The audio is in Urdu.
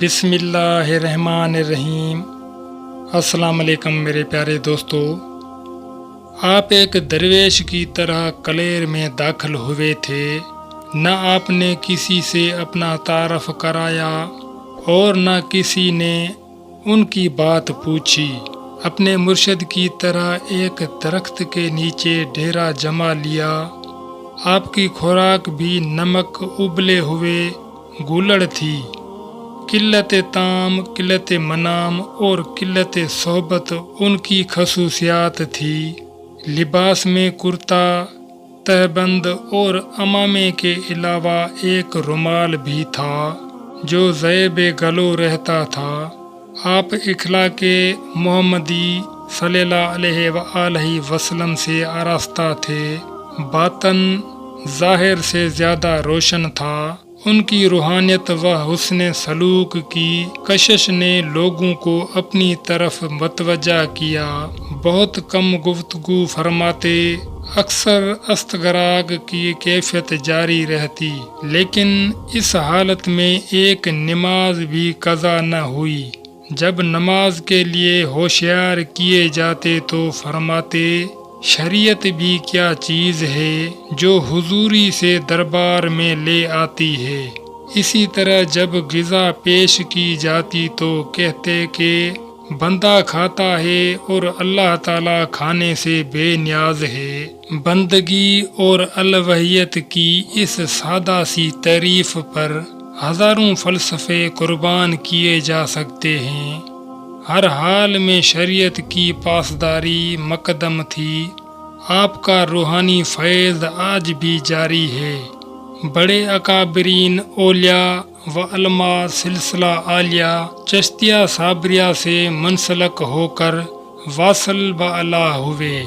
بسم اللہ الرحمن الرحیم۔ السلام علیکم میرے پیارے دوستو، آپ ایک درویش کی طرح کلیر میں داخل ہوئے تھے۔ نہ آپ نے کسی سے اپنا تعارف کرایا اور نہ کسی نے ان کی بات پوچھی۔ اپنے مرشد کی طرح ایک درخت کے نیچے ڈیرا جما لیا۔ آپ کی خوراک بھی نمک ابلے ہوئے گولڑ تھی۔ قلت طعام، قلت منام اور قلت صحبت ان کی خصوصیات تھی۔ لباس میں کرتا، تہبند اور امامے کے علاوہ ایک رومال بھی تھا جو زیب گلو رہتا تھا۔ آپ اخلاق محمدی صلی اللہ علیہ وآلہ وسلم سے آراستہ تھے۔ باطن ظاہر سے زیادہ روشن تھا۔ ان کی روحانیت و حسن سلوک کی کشش نے لوگوں کو اپنی طرف متوجہ کیا۔ بہت کم گفتگو فرماتے، اکثر استغراق کی کیفیت جاری رہتی، لیکن اس حالت میں ایک نماز بھی قضا نہ ہوئی۔ جب نماز کے لیے ہوشیار کیے جاتے تو فرماتے، شریعت بھی کیا چیز ہے جو حضوری سے دربار میں لے آتی ہے۔ اسی طرح جب غذا پیش کی جاتی تو کہتے کہ بندہ کھاتا ہے اور اللہ تعالیٰ کھانے سے بے نیاز ہے۔ بندگی اور الوہیت کی اس سادہ سی تعریف پر ہزاروں فلسفے قربان کیے جا سکتے ہیں۔ ہر حال میں شریعت کی پاسداری مقدم تھی۔ آپ کا روحانی فیض آج بھی جاری ہے۔ بڑے اکابرین اولیاء و علماء سلسلہ عالیہ چشتیہ صابریہ سے منسلک ہو کر واصل بالا ہوئے۔